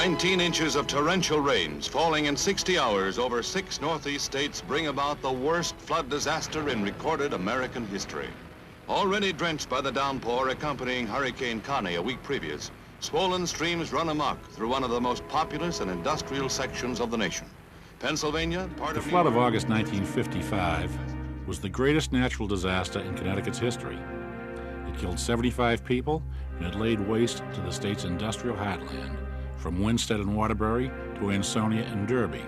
19 inches of torrential rains falling in 60 hours over 6 northeast states bring about the worst flood disaster in recorded American history. Already drenched by the downpour accompanying Hurricane Connie a week previous, swollen streams run amok through one of the most populous and industrial sections of the nation. Pennsylvania, The flood of August 1955 was the greatest natural disaster in Connecticut's history. It killed 75 people and it laid waste to the state's industrial heartland, from Winsted and Waterbury to Ansonia and Derby.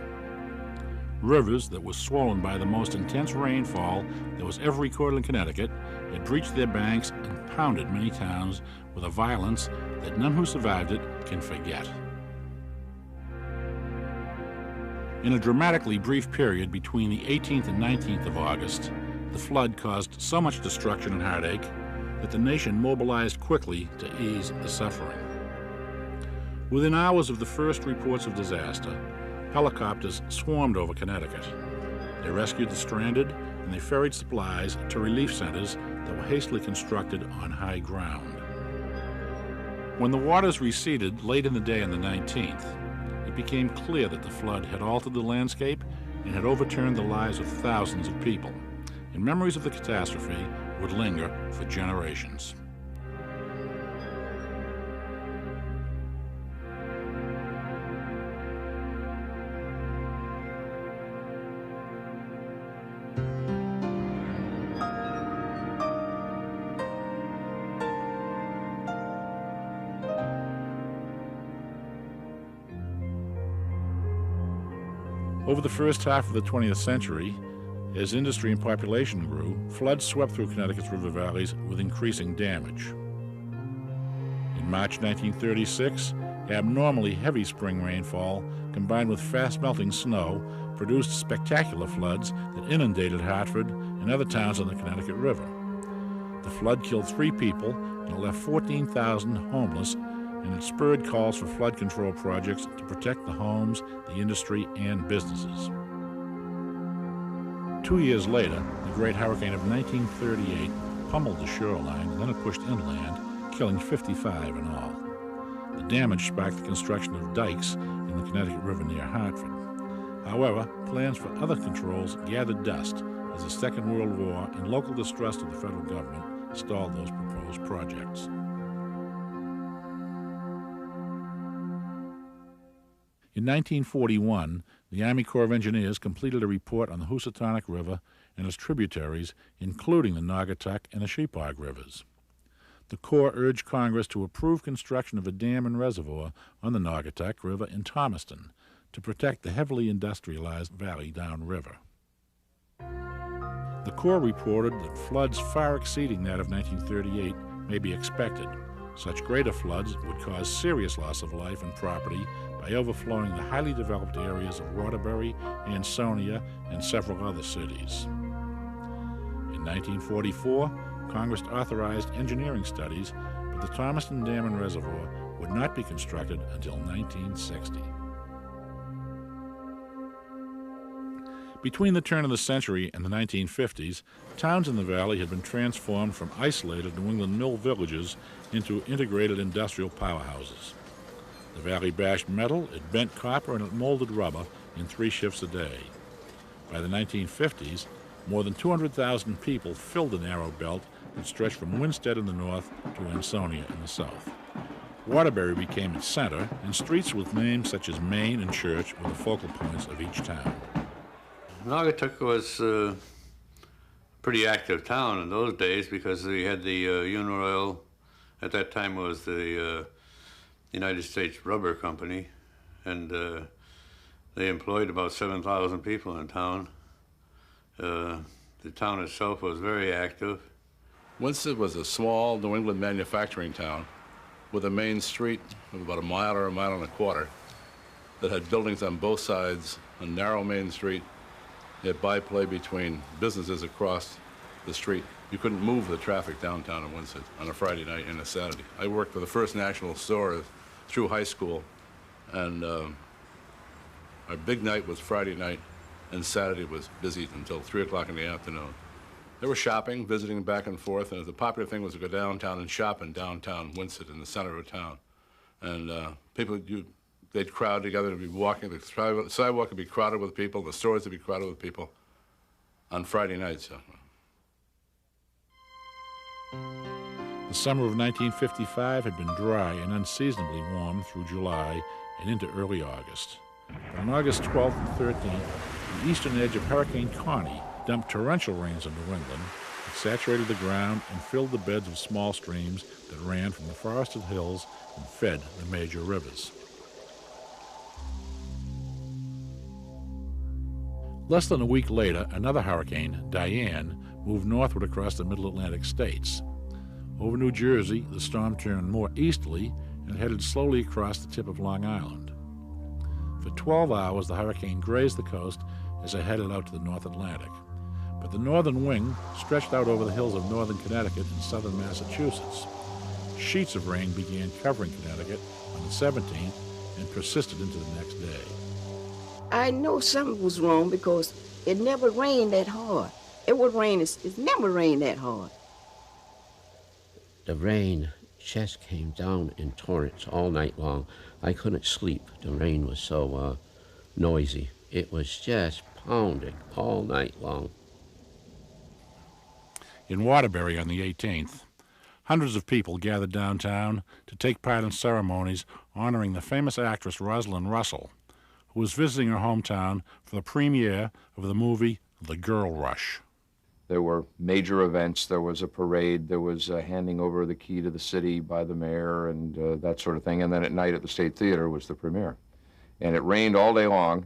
Rivers that were swollen by the most intense rainfall that was ever recorded in Connecticut had breached their banks and pounded many towns with a violence that none who survived it can forget. In a dramatically brief period between the 18th and 19th of August, the flood caused so much destruction and heartache that the nation mobilized quickly to ease the suffering. Within hours of the first reports of disaster, helicopters swarmed over Connecticut. They rescued the stranded and they ferried supplies to relief centers that were hastily constructed on high ground. When the waters receded late in the day on the 19th, it became clear that the flood had altered the landscape and had overturned the lives of thousands of people, and memories of the catastrophe would linger for generations. Over the first half of the 20th century, as industry and population grew, floods swept through Connecticut's river valleys with increasing damage. In March 1936, abnormally heavy spring rainfall combined with fast-melting snow produced spectacular floods that inundated Hartford and other towns on the Connecticut River. The flood killed 3 people and it left 14,000 homeless, and it spurred calls for flood control projects to protect the homes, the industry, and businesses. 2 years later, the Great Hurricane of 1938 pummeled the shoreline, and then it pushed inland, killing 55 in all. The damage sparked the construction of dikes in the Connecticut River near Hartford. However, plans for other controls gathered dust as the Second World War and local distrust of the federal government stalled those proposed projects. In 1941, the Army Corps of Engineers completed a report on the Housatonic River and its tributaries, including the Naugatuck and the Sheepog rivers. The Corps urged Congress to approve construction of a dam and reservoir on the Naugatuck River in Thomaston to protect the heavily industrialized valley downriver. The Corps reported that floods far exceeding that of 1938 may be expected. Such greater floods would cause serious loss of life and property by overflowing the highly developed areas of Waterbury, Ansonia, and several other cities. In 1944, Congress authorized engineering studies, but the Thomaston Dam and Reservoir would not be constructed until 1960. Between the turn of the century and the 1950s, towns in the valley had been transformed from isolated New England mill villages into integrated industrial powerhouses. The valley bashed metal, it bent copper, and it molded rubber in 3 shifts a day. By the 1950s, more than 200,000 people filled the narrow belt that stretched from Winsted in the north to Ansonia in the south. Waterbury became its center, and streets with names such as Main and Church were the focal points of each town. Naugatuck was a pretty active town in those days because we had the Union Oil. At that time it was the United States Rubber Company, and they employed about 7,000 people in town. The town itself was very active. Winsted was a small New England manufacturing town with a main street of about a mile or a mile and a quarter that had buildings on both sides, a narrow main street. You had byplay between businesses across the street. You couldn't move the traffic downtown in Winsted on a Friday night and a Saturday. I worked for the First National store through high school, and our big night was Friday night, and Saturday was busy until 3 o'clock in the afternoon. There was shopping, visiting back and forth, and the popular thing was to go downtown and shop in downtown Winsted in the center of town. And people, you they'd crowd together to be walking. The sidewalk would be crowded with people. The stores would be crowded with people on Friday nights. The summer of 1955 had been dry and unseasonably warm through July and into early August. But on August 12th and 13th, the eastern edge of Hurricane Connie dumped torrential rains on New England. It saturated the ground and filled the beds of small streams that ran from the forested hills and fed the major rivers. Less than a week later, another hurricane, Diane, moved northward across the Middle Atlantic states. Over New Jersey, the storm turned more easterly and headed slowly across the tip of Long Island. For 12 hours, the hurricane grazed the coast as it headed out to the North Atlantic. But the northern wing stretched out over the hills of northern Connecticut and southern Massachusetts. Sheets of rain began covering Connecticut on the 17th and persisted into the next day. I know something was wrong because it never rained that hard. It would rain, it's never rained that hard. The rain just came down in torrents all night long. I couldn't sleep. The rain was so noisy. It was just pounding all night long. In Waterbury on the 18th, hundreds of people gathered downtown to take part in ceremonies honoring the famous actress Rosalind Russell, who was visiting her hometown for the premiere of the movie The Girl Rush. There were major events. There was a parade. There was a handing over the key to the city by the mayor and that sort of thing. And then at night at the State Theater was the premiere. And it rained all day long.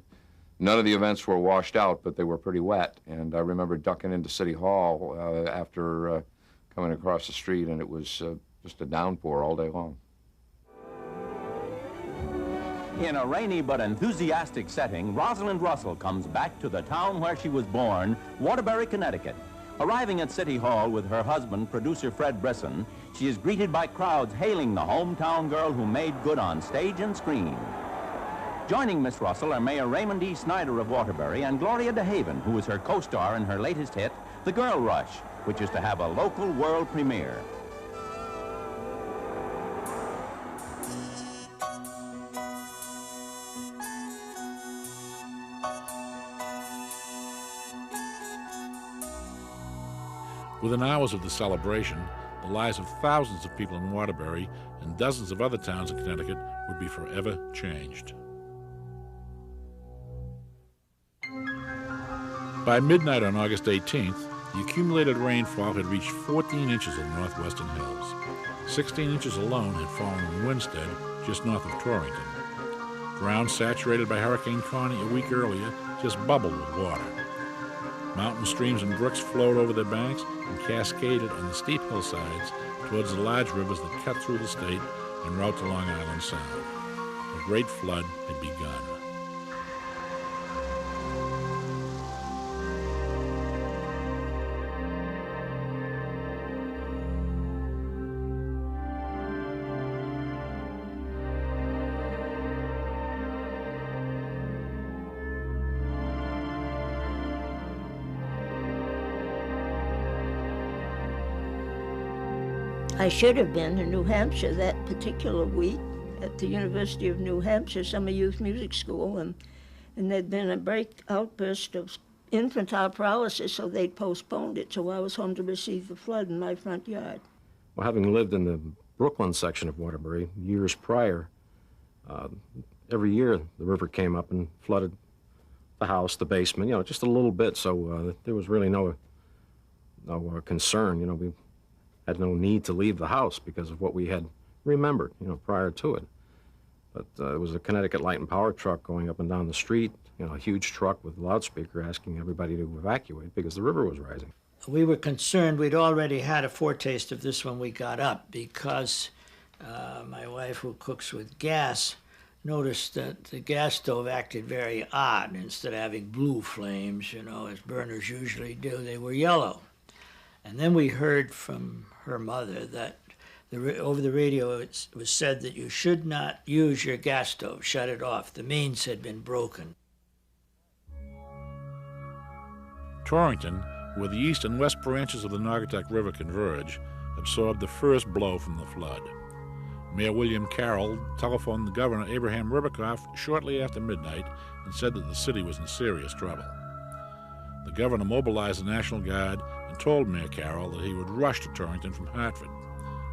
None of the events were washed out, but they were pretty wet. And I remember ducking into City Hall after coming across the street, and it was just a downpour all day long. In a rainy but enthusiastic setting, Rosalind Russell comes back to the town where she was born, Waterbury, Connecticut. Arriving at City Hall with her husband, producer Fred Brisson, she is greeted by crowds hailing the hometown girl who made good on stage and screen. Joining Miss Russell are Mayor Raymond E. Snyder of Waterbury and Gloria DeHaven, who is her co-star in her latest hit, The Girl Rush, which is to have a local world premiere. Within hours of the celebration, the lives of thousands of people in Waterbury and dozens of other towns in Connecticut would be forever changed. By midnight on August 18th, the accumulated rainfall had reached 14 inches in the northwestern hills. 16 inches alone had fallen in Winstead, just north of Torrington. Ground saturated by Hurricane Connie a week earlier just bubbled with water. Mountain streams and brooks flowed over their banks and cascaded on the steep hillsides towards the large rivers that cut through the state en route to Long Island Sound. A great flood had begun. I should have been in New Hampshire that particular week at the University of New Hampshire Summer Youth Music School, and there'd been a outburst of infantile paralysis, so they'd postponed it. So I was home to receive the flood in my front yard. Well, having lived in the Brooklyn section of Waterbury years prior, every year the river came up and flooded the house, the basement, just a little bit. So there was really no concern. We had no need to leave the house because of what we had remembered, prior to it. But it was a Connecticut Light and Power truck going up and down the street, a huge truck with a loudspeaker asking everybody to evacuate because the river was rising. We were concerned. We'd already had a foretaste of this when we got up because my wife, who cooks with gas, noticed that the gas stove acted very odd. Instead of having blue flames, as burners usually do, they were yellow. And then we heard from her mother that over the radio it was said that you should not use your gas stove, shut it off. The mains had been broken. Torrington, where the east and west branches of the Naugatuck River converge, absorbed the first blow from the flood. Mayor William Carroll telephoned the governor, Abraham Ribicoff, shortly after midnight and said that the city was in serious trouble. The governor mobilized the National Guard and told Mayor Carroll that he would rush to Torrington from Hartford.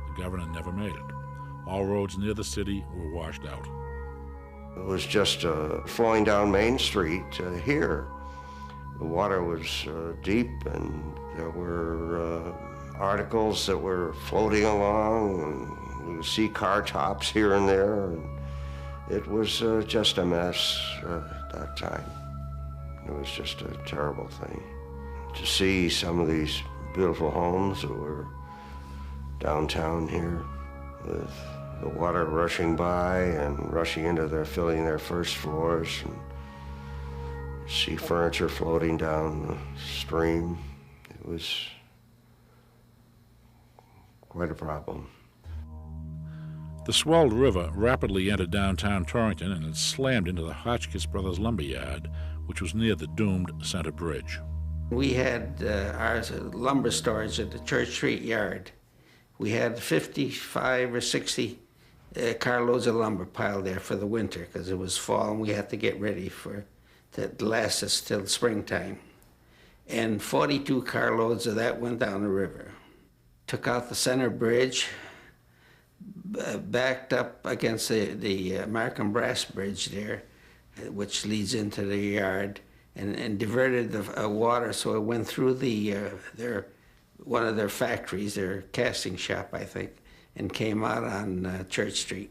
The governor never made it. All roads near the city were washed out. It was just flowing down Main Street here. The water was deep, and there were articles that were floating along, and you could see car tops here and there, and it was just a mess at that time. It was just a terrible thing. To see some of these beautiful homes that were downtown here with the water rushing by and rushing into filling their first floors, and see furniture floating down the stream. It was quite a problem. The swelled river rapidly entered downtown Torrington and it slammed into the Hotchkiss Brothers lumber yard, which was near the doomed Center Bridge. We had our lumber storage at the Church Street yard. We had 55 or 60 carloads of lumber piled there for the winter because it was fall and we had to get ready to last us till springtime. And 42 carloads of that went down the river. Took out the Center Bridge, backed up against the Markham Brass Bridge there, which leads into the yard, and diverted the water so it went through one of their factories, their casting shop, I think, and came out on Church Street.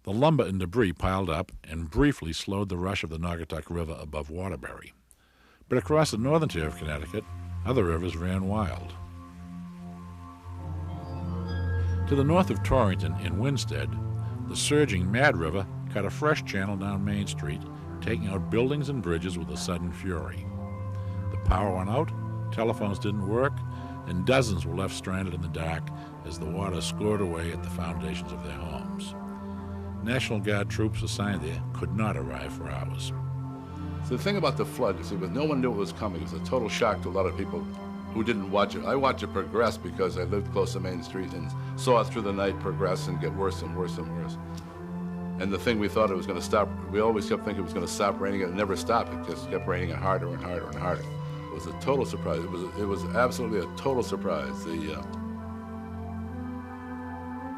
The lumber and debris piled up and briefly slowed the rush of the Naugatuck River above Waterbury. But across the northern tier of Connecticut, other rivers ran wild. To the north of Torrington, in Winsted, the surging Mad River cut a fresh channel down Main Street, taking out buildings and bridges with a sudden fury. The power went out, telephones didn't work, and dozens were left stranded in the dark as the water scored away at the foundations of their homes. National Guard troops assigned there could not arrive for hours. So the thing about the flood is that no one knew it was coming. It was a total shock to a lot of people who didn't watch it. I watched it progress because I lived close to Main Street and saw it through the night progress and get worse and worse and worse. And the thing we thought it was going to stop, we always kept thinking it was going to stop raining, and it never stopped. It just kept raining and harder and harder and harder. It was a total surprise. It was absolutely a total surprise.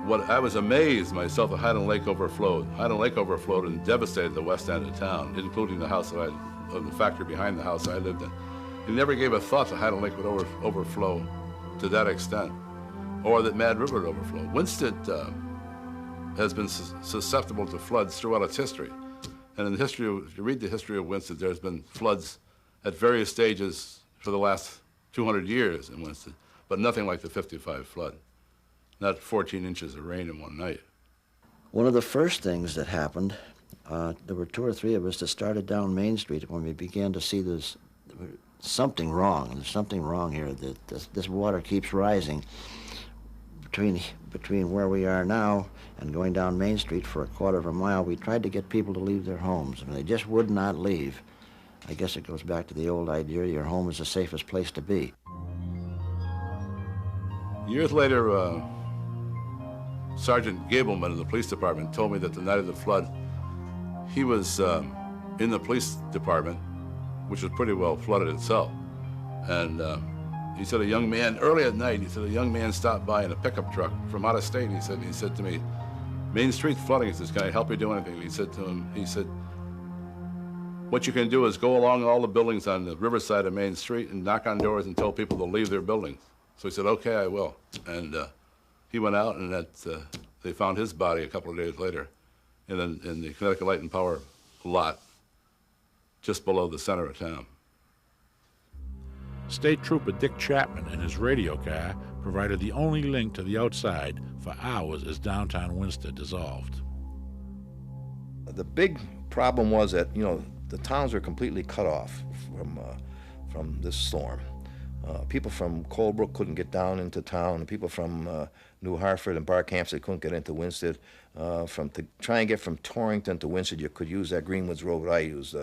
What I was amazed myself that Highland Lake overflowed. Highland Lake overflowed and devastated the west end of town, including the house the factory behind the house I lived in. He never gave a thought that Highland Lake would overflow to that extent, or that Mad River would overflow. Winsted has been susceptible to floods throughout its history. And in the history, if you read the history of Winsted, there's been floods at various stages for the last 200 years in Winsted, but nothing like the '55 flood. Not 14 inches of rain in one night. One of the first things that happened, there were 2 or 3 of us that started down Main Street when we began to see this, something wrong. There's something wrong here, that this water keeps rising. Between where we are now and going down Main Street for a quarter of a mile, we tried to get people to leave their homes, and they just would not leave. I guess it goes back to the old idea, your home is the safest place to be. Years later, Sergeant Gableman of the police department told me that the night of the flood, he was in the police department, which was pretty well flooded itself. And he said a young man, early at night, he said a young man stopped by in a pickup truck from out of state. He said to me, Main Street's flooding. He says, can I help you do anything? He said to him, what you can do is go along all the buildings on the riverside of Main Street and knock on doors and tell people to leave their buildings. So he said, okay, I will. And he went out, and they found his body a couple of days later in the Connecticut Light and Power lot just below the center of town. State Trooper Dick Chapman and his radio car provided the only link to the outside for hours as downtown Winsted dissolved. The big problem was that, the towns were completely cut off from this storm. People from Colebrook couldn't get down into town. People from New Hartford and Barkhamsted couldn't get into Winsted. To try and get from Torrington to Winsted, you could use that Greenwoods Road I used,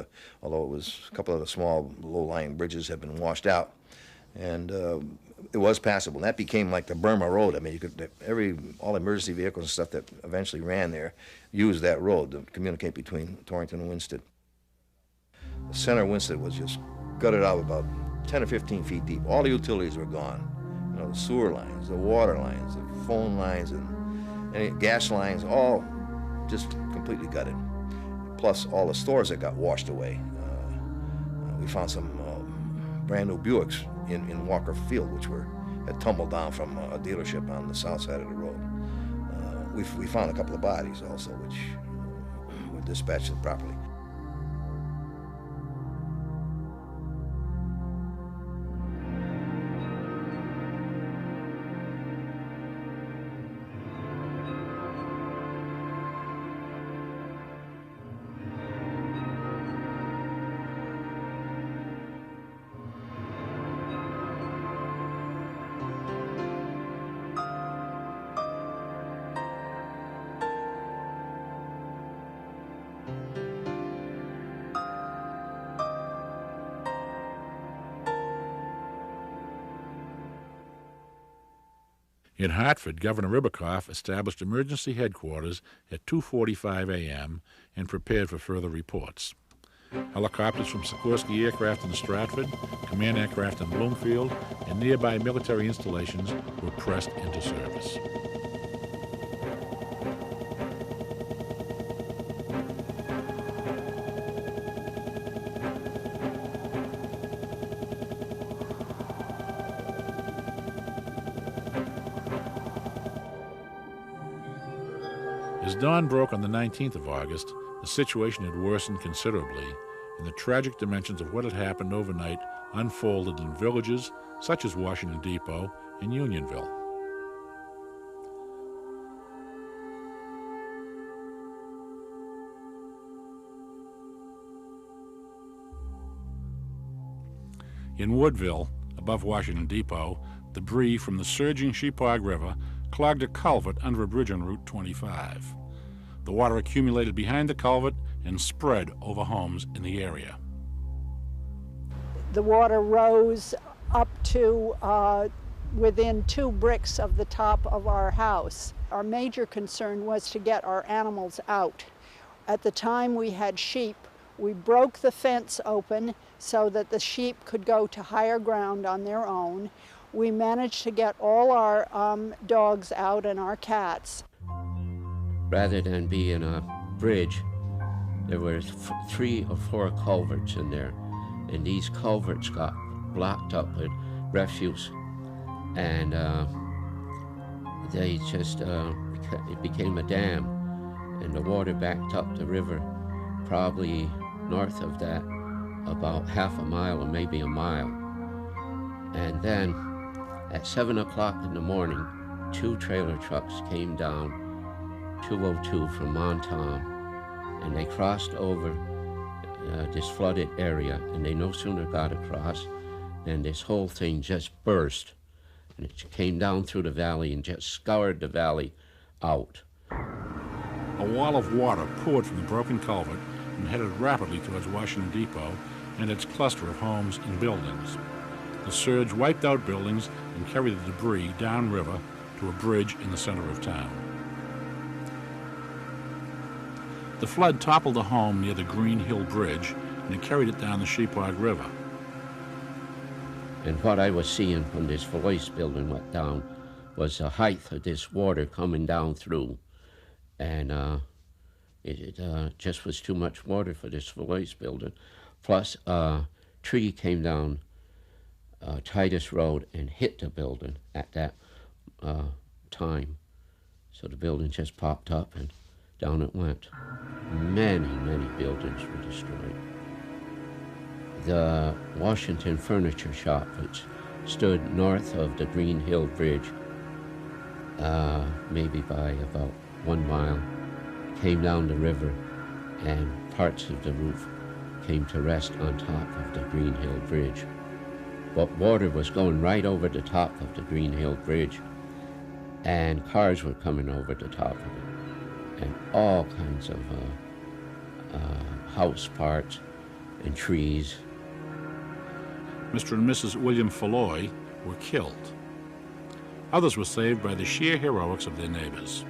although it was a couple of the small low-lying bridges had been washed out. and it was passable. And that became like the Burma Road. I mean, you could all emergency vehicles and stuff that eventually ran there used that road to communicate between Torrington and Winsted. The center of Winsted was just gutted out about 10 or 15 feet deep. All the utilities were gone. You know, the sewer lines, the water lines, the phone lines, and any gas lines, all just completely gutted. Plus all the stores that got washed away. We found some brand new Buicks in Walker Field, which had tumbled down from a dealership on the south side of the road. We found a couple of bodies also, which were dispatched properly. In Hartford, Governor Ribicoff established emergency headquarters at 2:45 a.m. and prepared for further reports. Helicopters from Sikorsky Aircraft in Stratford, command aircraft in Bloomfield, and nearby military installations were pressed into service. As dawn broke on the 19th of August, the situation had worsened considerably, and the tragic dimensions of what had happened overnight unfolded in villages such as Washington Depot and Unionville. In Woodville, above Washington Depot, debris from the surging Sheepog River clogged a culvert under a bridge on Route 25. The water accumulated behind the culvert and spread over homes in the area. The water rose up to within 2 bricks of the top of our house. Our major concern was to get our animals out. At the time we had sheep. We broke the fence open so that the sheep could go to higher ground on their own. We managed to get all our dogs out and our cats. Rather than be in a bridge, there were 3 or 4 culverts in there, and these culverts got blocked up with refuse, and they just it became a dam, and the water backed up the river, probably north of that, about half a mile or maybe a mile. And then at 7 o'clock in the morning, 2 trailer trucks came down 202 from Montom, and they crossed over this flooded area, and they no sooner got across than this whole thing just burst, and it came down through the valley and just scoured the valley out. A wall of water poured from the broken culvert and headed rapidly towards Washington Depot and its cluster of homes and buildings. The surge wiped out buildings and carried the debris downriver to a bridge in the center of town. The flood toppled a home near the Green Hill Bridge, and it carried it down the Sheepog River. And what I was seeing when this Falois building went down was the height of this water coming down through. And it just was too much water for this Falois building. Plus, a tree came down Titus Road and hit the building at that time. So the building just popped up and down it went. Many, many buildings were destroyed. The Washington Furniture Shop, which stood north of the Green Hill Bridge, maybe by about 1 mile, came down the river, and parts of the roof came to rest on top of the Green Hill Bridge. But water was going right over the top of the Green Hill Bridge, and cars were coming over the top of it, and all kinds of house parts and trees. Mr. and Mrs. William Falloy, were killed. Others were saved by the sheer heroics of their neighbors.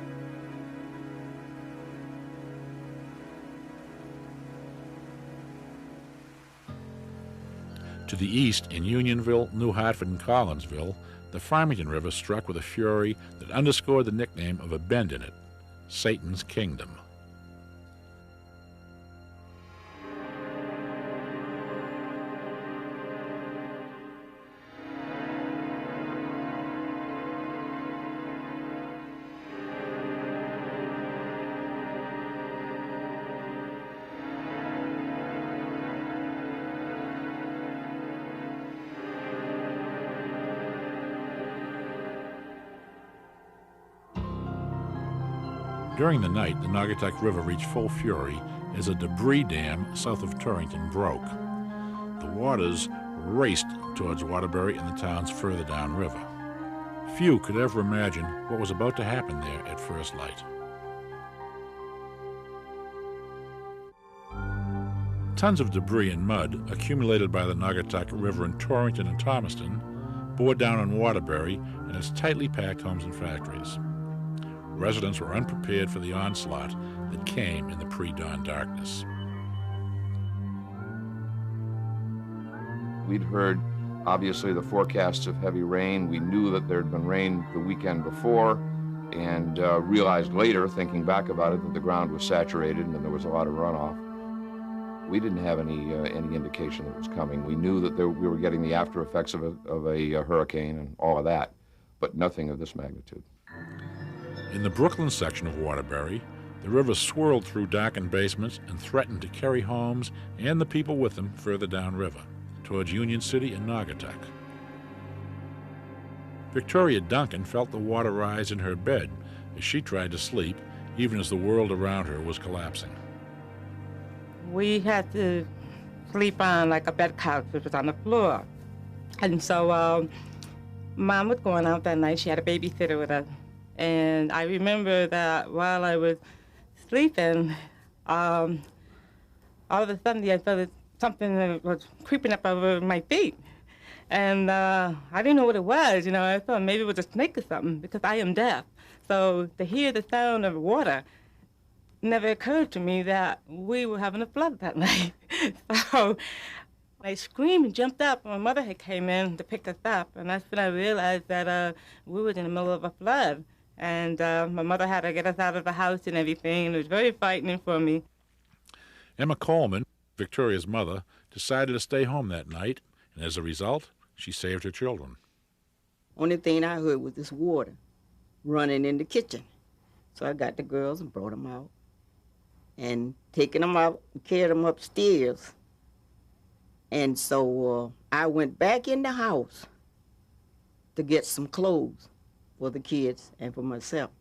To the east, in Unionville, New Hartford, and Collinsville, the Farmington River struck with a fury that underscored the nickname of a bend in it, Satan's Kingdom. During the night, the Naugatuck River reached full fury as a debris dam south of Torrington broke. The waters raced towards Waterbury and the towns further downriver. Few could ever imagine what was about to happen there at first light. Tons of debris and mud accumulated by the Naugatuck River in Torrington and Thomaston bore down on Waterbury and its tightly packed homes and factories. Residents were unprepared for the onslaught that came in the pre-dawn darkness. We'd heard, obviously, the forecasts of heavy rain. We knew that there had been rain the weekend before, and realized later, thinking back about it, that the ground was saturated and there was a lot of runoff. We didn't have any indication that it was coming. We knew that we were getting the after effects of a hurricane and all of that, but nothing of this magnitude. In the Brooklyn section of Waterbury, the river swirled through darkened basements and threatened to carry homes and the people with them further downriver, towards Union City and Naugatuck. Victoria Duncan felt the water rise in her bed as she tried to sleep, even as the world around her was collapsing. We had to sleep on like a bed couch, which was on the floor. And so Mom was going out that night. She had a babysitter with us. And I remember that while I was sleeping, all of a sudden I felt something that was creeping up over my feet. And I didn't know what it was, I thought maybe it was a snake or something because I am deaf. So to hear the sound of water never occurred to me that we were having a flood that night. So I screamed and jumped up. My mother had came in to pick us up, and that's when I realized that we were in the middle of a flood. And my mother had to get us out of the house and everything. It was very frightening for me. Emma Coleman, Victoria's mother, decided to stay home that night, and as a result, she saved her children. Only thing I heard was this water running in the kitchen. So I got the girls and brought them out. And taking them out, carried them upstairs. And so I went back in the house to get some clothes for the kids and for myself.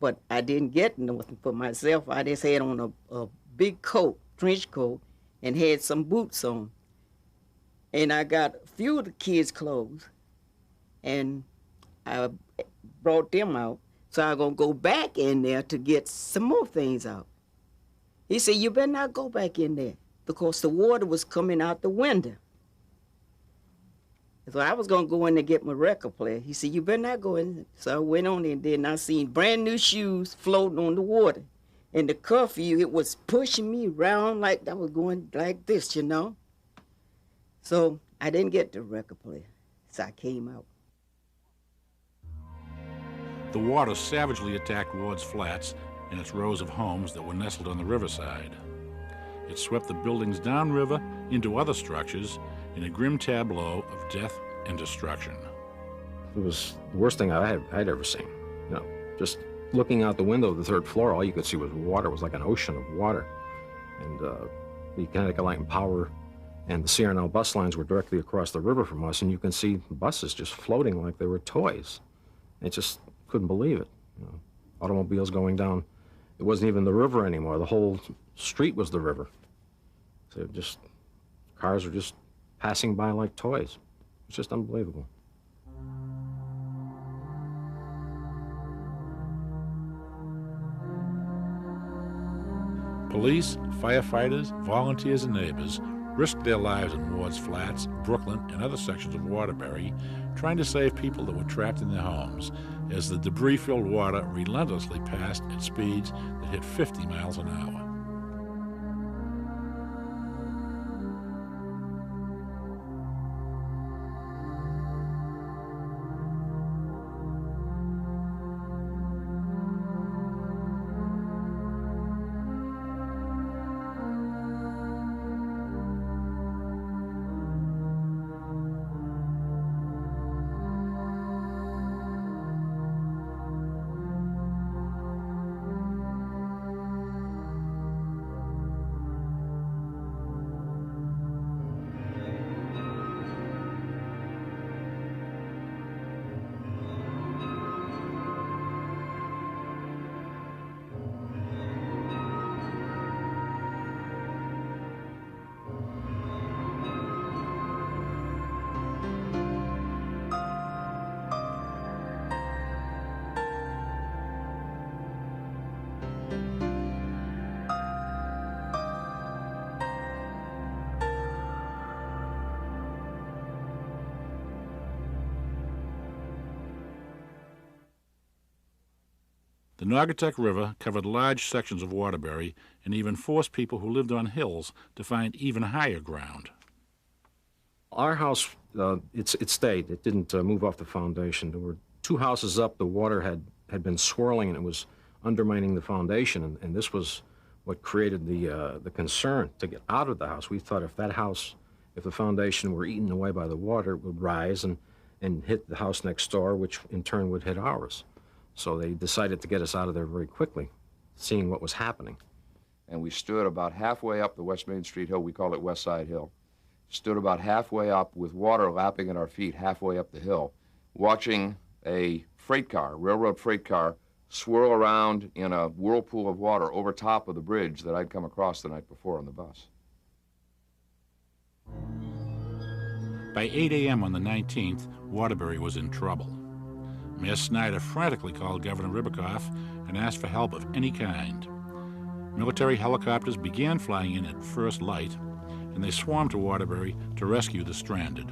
But I didn't get nothing for myself. I just had on a big coat, trench coat, and had some boots on. And I got a few of the kids' clothes, and I brought them out. So I'm going to go back in there to get some more things out. He said, you better not go back in there because the water was coming out the window. So I was going to go in there and get my record player. He said, you better not go in there. So I went on in there and I seen brand new shoes floating on the water. And the curfew, it was pushing me around like I was going like this, So I didn't get the record player. So I came out. The water savagely attacked Ward's Flats and its rows of homes that were nestled on the riverside. It swept the buildings downriver into other structures in a grim tableau of death and destruction. It was the worst thing I'd ever seen. Just looking out the window of the third floor, all you could see was water. It was like an ocean of water. And the Connecticut Light and Power and the C&L bus lines were directly across the river from us, and you can see buses just floating like they were toys. I just couldn't believe it. Automobiles going down. It wasn't even the river anymore. The whole street was the river. So cars were just passing by like toys. It's just unbelievable. Police, firefighters, volunteers, and neighbors risked their lives in Ward's Flats, Brooklyn, and other sections of Waterbury, trying to save people that were trapped in their homes as the debris-filled water relentlessly passed at speeds that hit 50 miles an hour. The Naugatuck River covered large sections of Waterbury and even forced people who lived on hills to find even higher ground. Our house, it stayed. It didn't move off the foundation. There were 2 houses up. The water had been swirling and it was undermining the foundation, and this was what created the concern to get out of the house. We thought if the foundation were eaten away by the water, it would rise and hit the house next door, which in turn would hit ours. So they decided to get us out of there very quickly, seeing what was happening. And we stood about halfway up the West Main Street hill. We call it West Side Hill. Stood about halfway up with water lapping at our feet halfway up the hill, watching a freight car, railroad freight car, swirl around in a whirlpool of water over top of the bridge that I'd come across the night before on the bus. By 8 a.m. on the 19th, Waterbury was in trouble. Mayor Snyder frantically called Governor Ribicoff and asked for help of any kind. Military helicopters began flying in at first light, and they swarmed to Waterbury to rescue the stranded.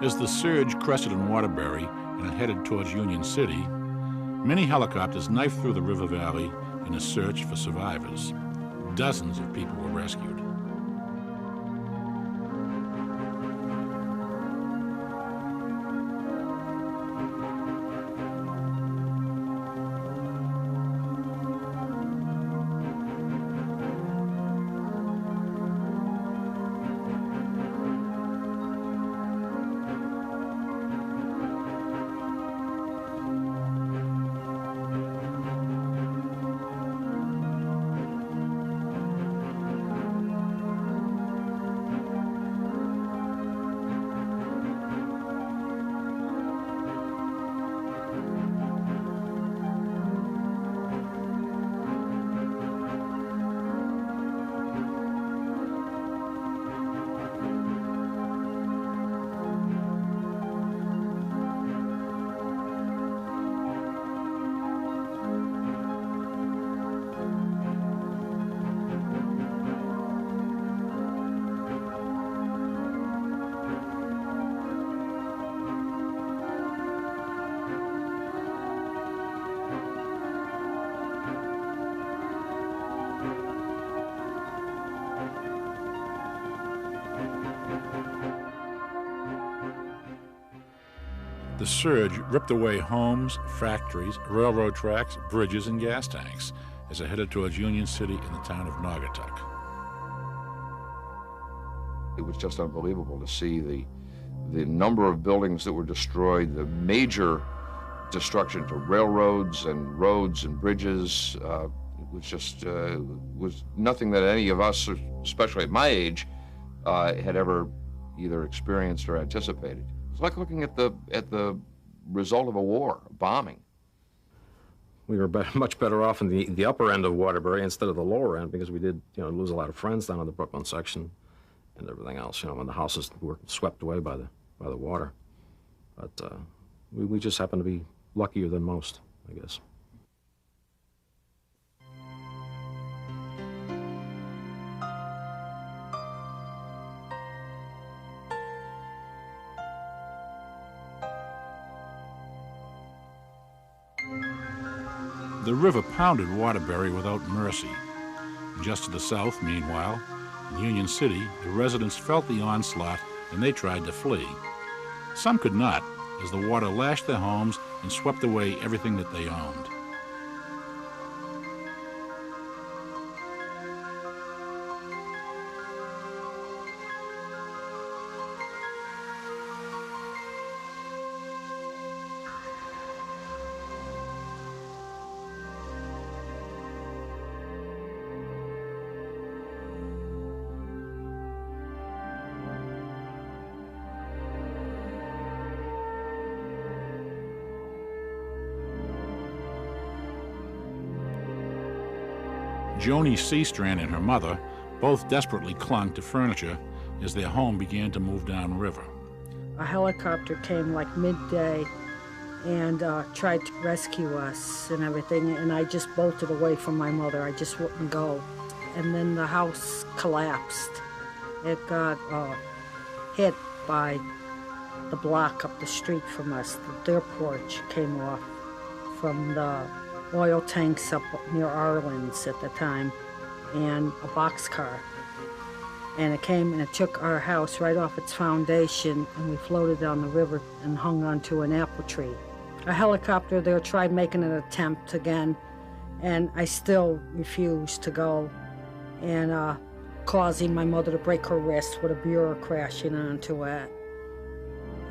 As the surge crested in Waterbury and it headed towards Union City, many helicopters knifed through the river valley in a search for survivors. Dozens of people were rescued. The surge ripped away homes, factories, railroad tracks, bridges, and gas tanks as it headed towards Union City and the town of Naugatuck. It was just unbelievable to see the number of buildings that were destroyed, the major destruction to railroads and roads and bridges. It was just was nothing that any of us, especially at my age, had ever either experienced or anticipated. It was like looking at the result of a war, a bombing. We were much better off in the upper end of Waterbury instead of the lower end, because we did, lose a lot of friends down in the Brooklyn section and everything else, when the houses were swept away by the water. But we just happened to be luckier than most, I guess. The river pounded Waterbury without mercy. Just to the south, meanwhile, in Union City, the residents felt the onslaught and they tried to flee. Some could not, as the water lashed their homes and swept away everything that they owned. Joni Seastrand and her mother both desperately clung to furniture as their home began to move downriver. A helicopter came like midday and tried to rescue us and everything, and I just bolted away from my mother. I just wouldn't go. And then the house collapsed. It got hit by the block up the street from us. Their porch came off from the oil tanks up near Arlen's at the time, and a boxcar. And it came and it took our house right off its foundation, and we floated down the river and hung onto an apple tree. A helicopter there tried making an attempt again, and I still refused to go, and causing my mother to break her wrist with a bureau crashing onto it.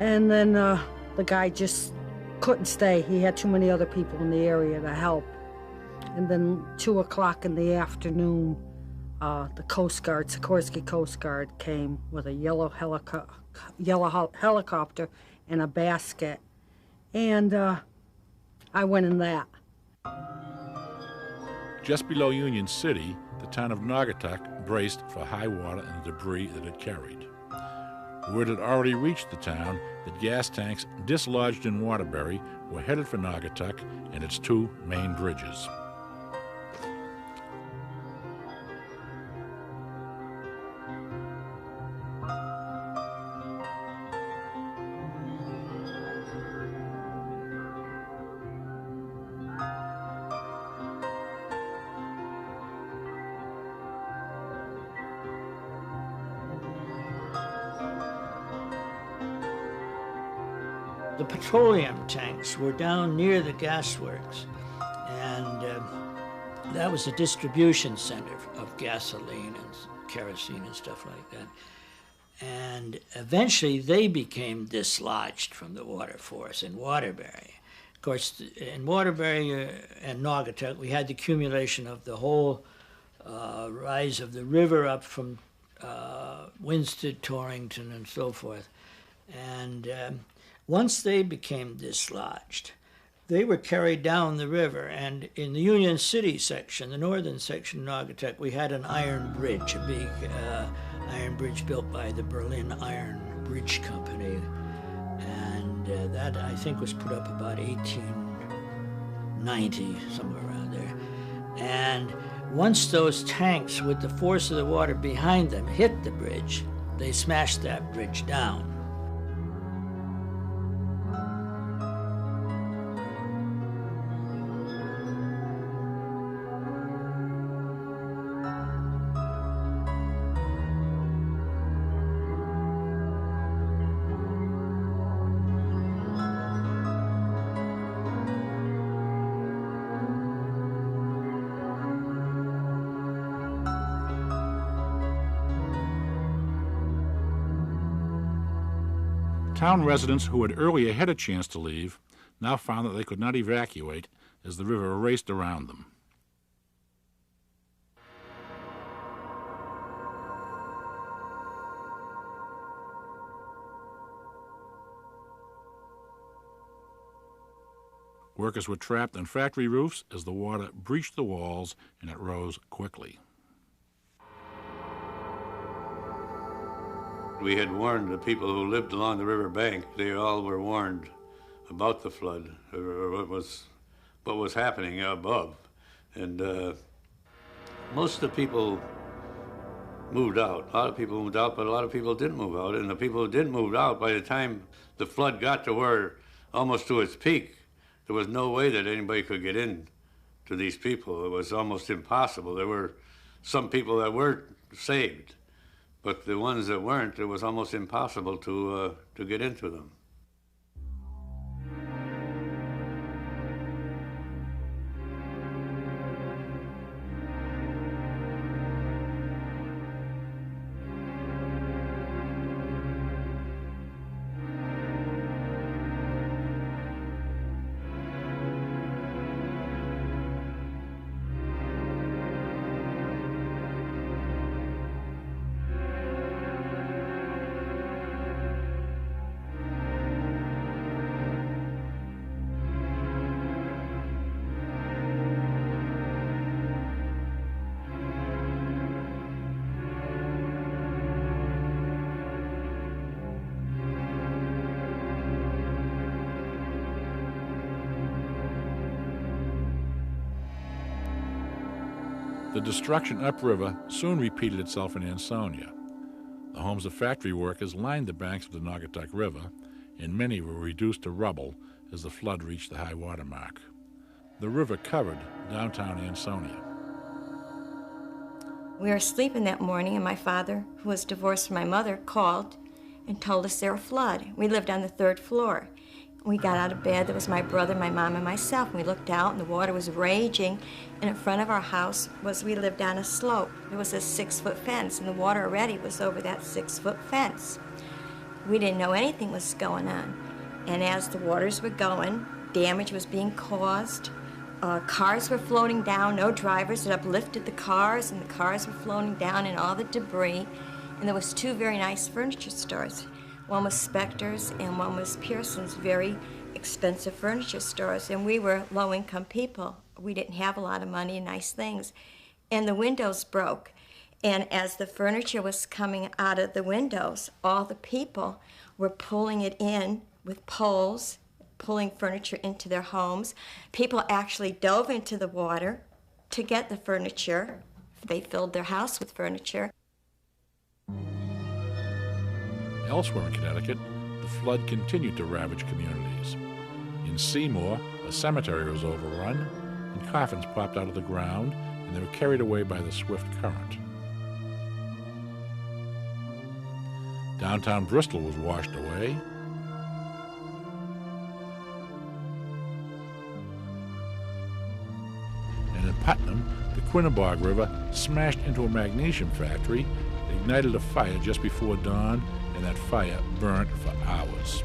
And then the guy just couldn't stay. He had too many other people in the area to help. And then 2 o'clock in the afternoon, the Coast Guard, Sikorsky Coast Guard, came with a yellow helicopter and a basket. And I went in that. Just below Union City, the town of Naugatuck braced for high water and the debris that it carried. Word had already reached the town that gas tanks dislodged in Waterbury were headed for Naugatuck and its 2 main bridges. The petroleum tanks were down near the gasworks, and that was a distribution center of gasoline and kerosene and stuff like that. And eventually they became dislodged from the water force in Waterbury. Of course, in Waterbury and Naugatuck, we had the accumulation of the whole rise of the river up from Winsted, Torrington, and so forth. And once they became dislodged, they were carried down the river, and in the Union City section, the northern section of Naugatuck, we had an iron bridge, a big iron bridge built by the Berlin Iron Bridge Company, and that, I think, was put up about 1890, somewhere around there. And once those tanks, with the force of the water behind them, hit the bridge, they smashed that bridge down. Town residents who had earlier had a chance to leave now found that they could not evacuate as the river raced around them. Workers were trapped on factory roofs as the water breached the walls and it rose quickly. We had warned the people who lived along the river bank. They all were warned about the flood, or what was happening above. And most of the people moved out. A lot of people moved out, but a lot of people didn't move out. And the people who didn't move out, by the time the flood got to where, almost to its peak, there was no way that anybody could get in to these people. It was almost impossible. There were some people that were saved, but the ones that weren't, it was almost impossible to get into them. The destruction upriver soon repeated itself in Ansonia. The homes of factory workers lined the banks of the Naugatuck River, and many were reduced to rubble as the flood reached the high water mark. The river covered downtown Ansonia. We were sleeping that morning, and my father, who was divorced from my mother, called and told us there was a flood. We lived on the 3rd floor. We got out of bed. There was my brother, my mom, and myself. And we looked out, and the water was raging. And in front of our house we lived on a slope. There was a 6-foot fence, and the water already was over that 6-foot fence. We didn't know anything was going on. And as the waters were going, damage was being caused. Cars were floating down. No drivers had uplifted the cars, and the cars were floating down in all the debris. And there was 2 very nice furniture stores. One was Spector's and one was Pearson's, very expensive furniture stores. And we were low-income people. We didn't have a lot of money and nice things. And the windows broke. And as the furniture was coming out of the windows, all the people were pulling it in with poles, pulling furniture into their homes. People actually dove into the water to get the furniture. They filled their house with furniture. Elsewhere in Connecticut, the flood continued to ravage communities. In Seymour, a cemetery was overrun, and coffins popped out of the ground, and they were carried away by the swift current. Downtown Bristol was washed away. And in Putnam, the Quinnebog River smashed into a magnesium factory, ignited a fire just before dawn, and that fire burnt for hours.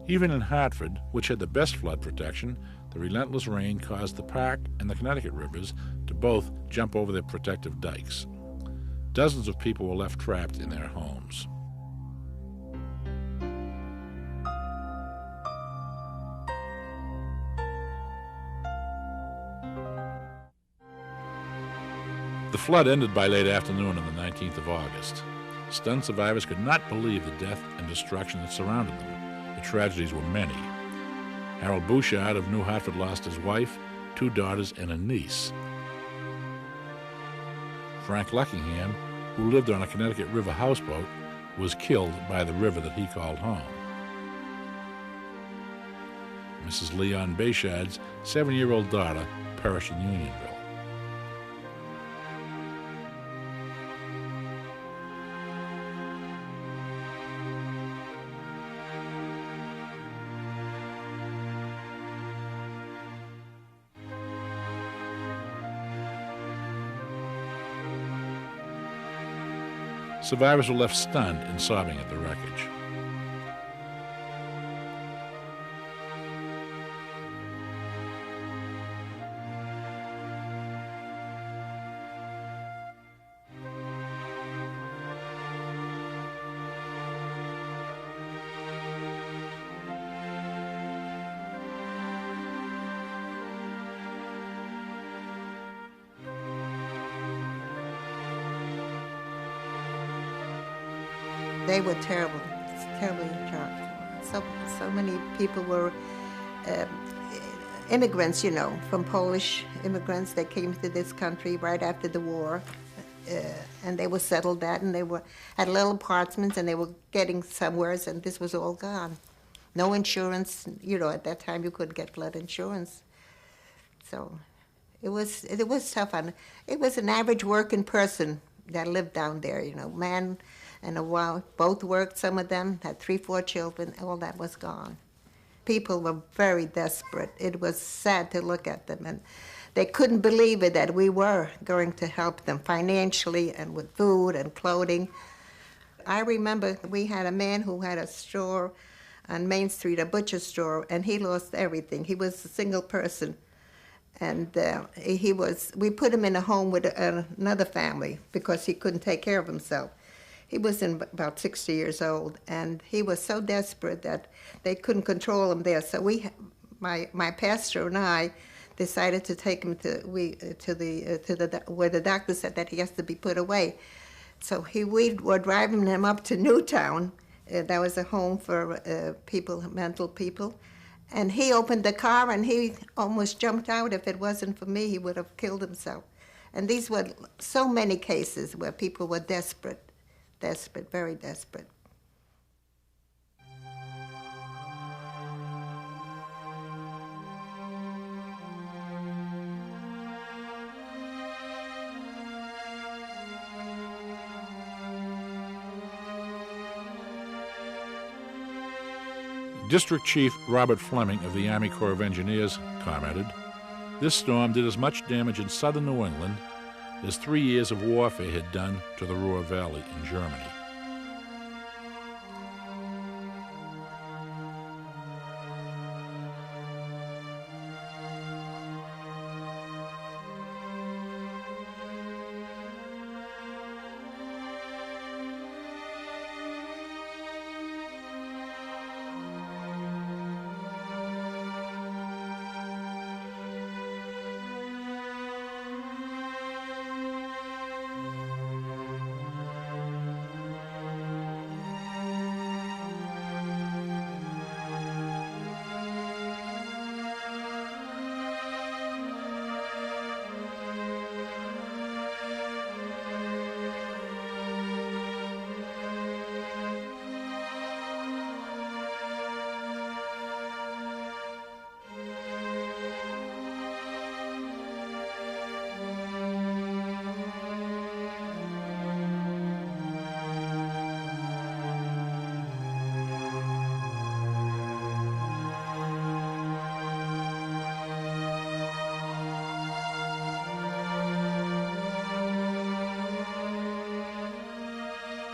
Even in Hartford, which had the best flood protection, the relentless rain caused the Park and the Connecticut rivers to both jump over their protective dikes. Dozens of people were left trapped in their homes. The flood ended by late afternoon on the 19th of August. Stunned survivors could not believe the death and destruction that surrounded them. The tragedies were many. Harold Bouchard of New Hartford lost his wife, 2 daughters, and a niece. Frank Luckingham, who lived on a Connecticut River houseboat, was killed by the river that he called home. Mrs. Leon Bouchard's 7-year-old daughter perished in Unionville. Survivors were left stunned and sobbing at the wreckage. They were terribly shocked. So many people were immigrants, you know, from Polish immigrants that came to this country right after the war, and they were settled at, and they had little apartments, and they were getting somewheres, and this was all gone. No insurance, you know. At that time, you couldn't get flood insurance, so it was tough. And it was an average working person that lived down there, you know, man and a wife, both worked. Some of them had 3, 4 children. All that was gone. People were very desperate. It was sad to look at them, and they couldn't believe it that we were going to help them financially and with food and clothing. I remember we had a man who had a store on Main Street, a butcher store, and he lost everything. He was a single person, and we put him in a home with another family because he couldn't take care of himself. He was about 60 years old, and he was so desperate that they couldn't control him there. So my pastor and I decided to take him to where the doctor said that he has to be put away. So we were driving him up to Newtown. That was a home for mental people. And he opened the car, and he almost jumped out. If it wasn't for me, he would have killed himself. And these were so many cases where people were desperate, very desperate. District Chief Robert Fleming of the Army Corps of Engineers commented, "This storm did as much damage in southern New England as 3 years of warfare had done to the Ruhr Valley in Germany."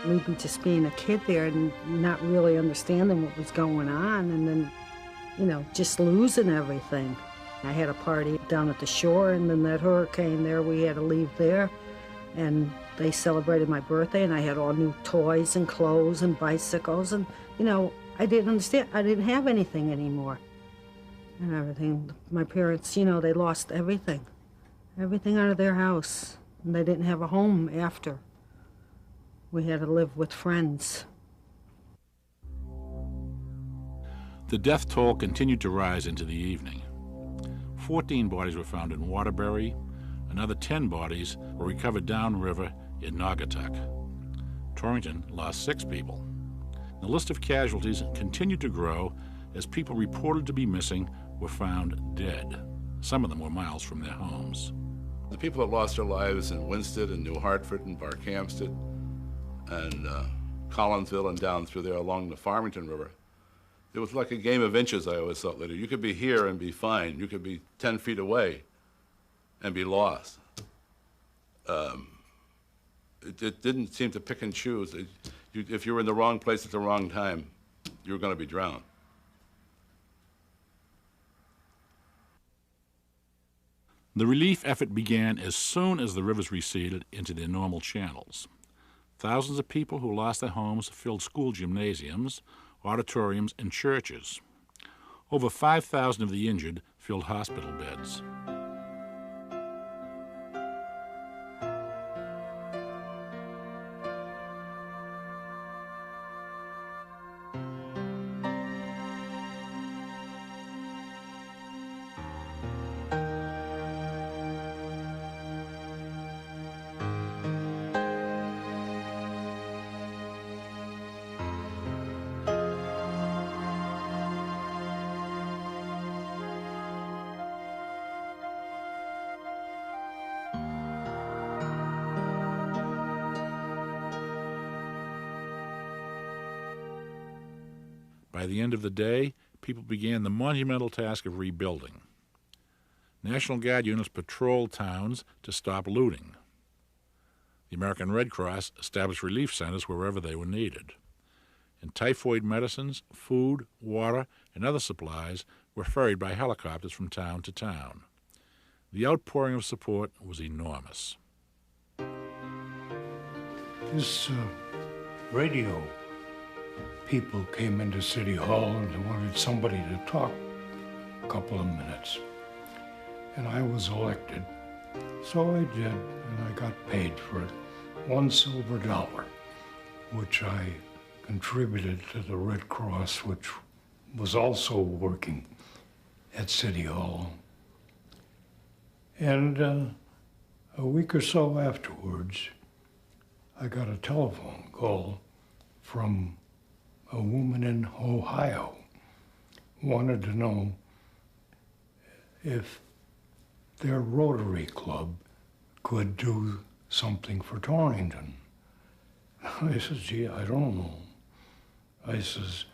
maybe just being a kid there and not really understanding what was going on, and then, you know, just losing everything. I had a party down at the shore, and then that hurricane there, we had to leave there, and they celebrated my birthday, and I had all new toys and clothes and bicycles, and, you know, I didn't understand. I didn't have anything anymore and everything. My parents, you know, they lost everything out of their house, and they didn't have a home after. We had to live with friends. The death toll continued to rise into the evening. 14 bodies were found in Waterbury. Another 10 bodies were recovered downriver in Naugatuck. Torrington lost 6 people. The list of casualties continued to grow as people reported to be missing were found dead. Some of them were miles from their homes. The people that lost their lives in Winsted and New Hartford and Barkhamsted and Collinsville and down through there along the Farmington River, it was like a game of inches, I always thought later. You could be here and be fine. You could be 10 feet away and be lost. It didn't seem to pick and choose. If you were in the wrong place at the wrong time, you were going to be drowned. The relief effort began as soon as the rivers receded into their normal channels. Thousands of people who lost their homes filled school gymnasiums, auditoriums, and churches. Over 5,000 of the injured filled hospital beds. By the end of the day, people began the monumental task of rebuilding. National Guard units patrolled towns to stop looting. The American Red Cross established relief centers wherever they were needed. And typhoid medicines, food, water, and other supplies were ferried by helicopters from town to town. The outpouring of support was enormous. This radio people came into City Hall and they wanted somebody to talk a couple of minutes. And I was elected. So I did, and I got paid for it. $1 silver, which I contributed to the Red Cross, which was also working at City Hall. And a week or so afterwards, I got a telephone call from a woman in Ohio, wanted to know if their Rotary Club could do something for Torrington. I says, gee, I don't know. I says,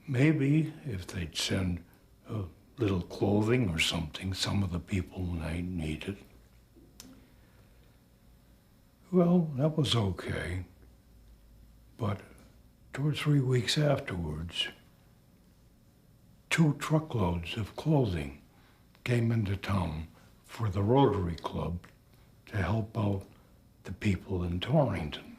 maybe if they'd send a little clothing or something, some of the people might need it. Well, that was okay, but 2 or 3 weeks afterwards, 2 truckloads of clothing came into town for the Rotary Club to help out the people in Torrington.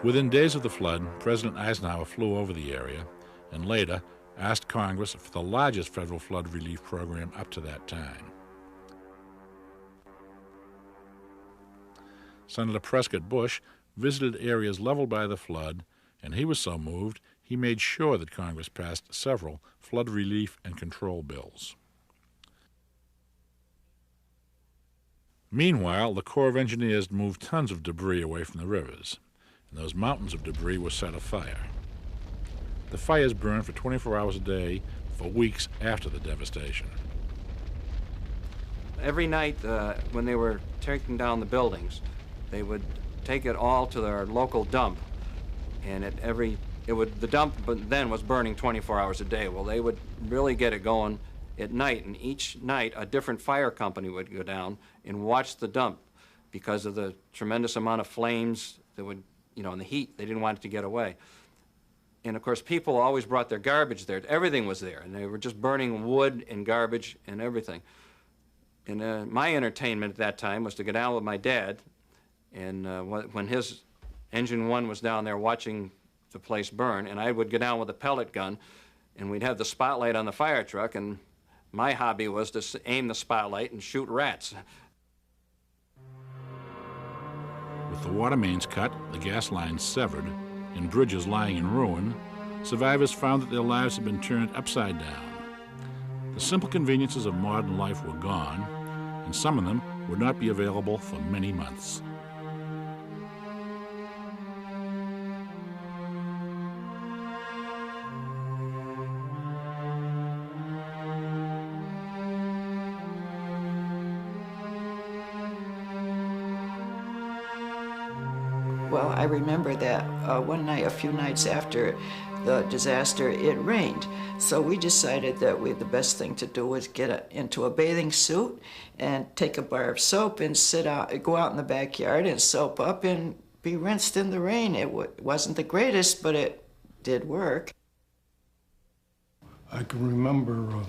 Within days of the flood, President Eisenhower flew over the area and later asked Congress for the largest federal flood relief program up to that time. Senator Prescott Bush visited areas leveled by the flood, and he was so moved he made sure that Congress passed several flood relief and control bills. Meanwhile, the Corps of Engineers moved tons of debris away from the rivers, and those mountains of debris were set afire. The fires burned for 24 hours a day for weeks after the devastation. Every night when they were taking down the buildings, they would take it all to their local dump, and the dump then was burning 24 hours a day. Well, they would really get it going at night, and each night a different fire company would go down and watch the dump because of the tremendous amount of flames that would, you know, and the heat. They didn't want it to get away. And of course, people always brought their garbage there. Everything was there, and they were just burning wood and garbage and everything. And my entertainment at that time was to go down with my dad, and when his engine 1 was down there watching the place burn, and I would go down with a pellet gun, and we'd have the spotlight on the fire truck, and my hobby was to aim the spotlight and shoot rats. With the water mains cut, the gas lines severed, and bridges lying in ruin, survivors found that their lives had been turned upside down. The simple conveniences of modern life were gone, and some of them would not be available for many months. Well, I remember that one night, a few nights after the disaster, it rained. So we decided that the best thing to do was get into a bathing suit and take a bar of soap and go out in the backyard and soap up and be rinsed in the rain. It wasn't the greatest, but it did work. I can remember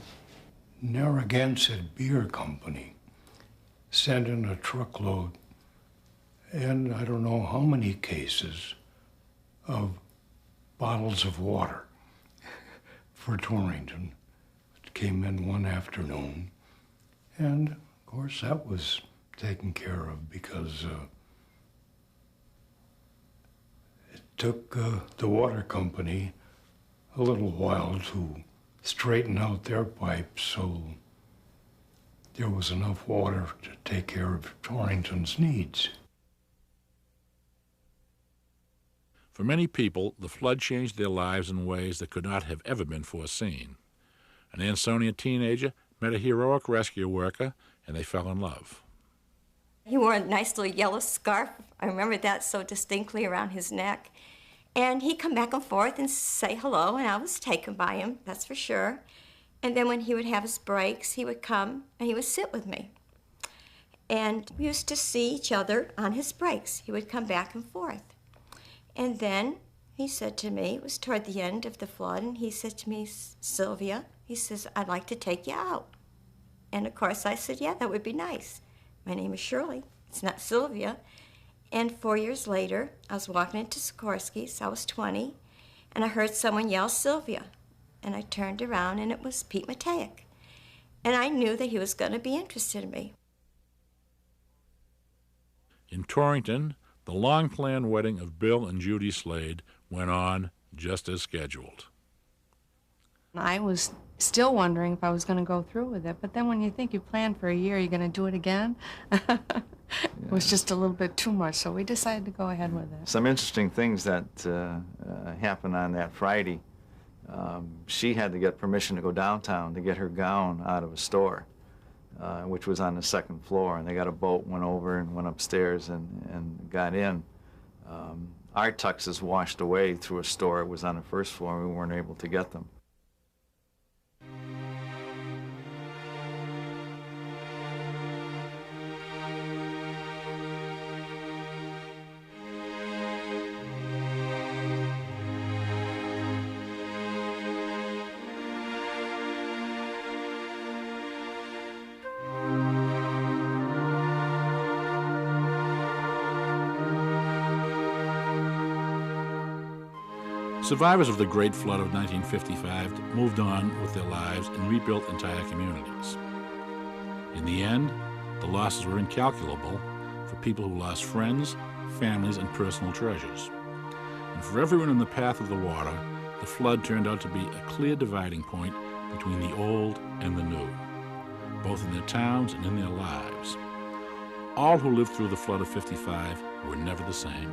Narragansett Beer Company sent in a truckload, and I don't know how many cases of bottles of water for Torrington. It came in one afternoon, and of course that was taken care of because it took the water company a little while to straighten out their pipes, so there was enough water to take care of Torrington's needs. For many people, the flood changed their lives in ways that could not have ever been foreseen. An Ansonia teenager met a heroic rescue worker, and they fell in love. He wore a nice little yellow scarf. I remember that so distinctly around his neck. And he'd come back and forth and say hello, and I was taken by him, that's for sure. And then when he would have his breaks, he would come and he would sit with me. And we used to see each other on his breaks. He would come back and forth. And then he said to me, it was toward the end of the flood, and he said to me, Sylvia, he says, I'd like to take you out. And of course I said, yeah, that would be nice. My name is Shirley, it's not Sylvia. And 4 years later, I was walking into Sikorsky's, I was 20, and I heard someone yell, Sylvia. And I turned around, and it was Pete Matejek. And I knew that he was going to be interested in me. In Torrington, the long-planned wedding of Bill and Judy Slade went on just as scheduled. I was still wondering if I was going to go through with it, but then when you think you planned for a year, you're going to do it again? It was just a little bit too much, so we decided to go ahead with it. Some interesting things that happened on that Friday. She had to get permission to go downtown to get her gown out of a store, which was on the second floor, and they got a boat, went over and went upstairs and got in. Our tuxes washed away through a store. It was on the first floor, and we weren't able to get them. Survivors of the Great Flood of 1955 moved on with their lives and rebuilt entire communities. In the end, the losses were incalculable for people who lost friends, families, and personal treasures. And for everyone in the path of the water, the flood turned out to be a clear dividing point between the old and the new, both in their towns and in their lives. All who lived through the flood of '55 were never the same.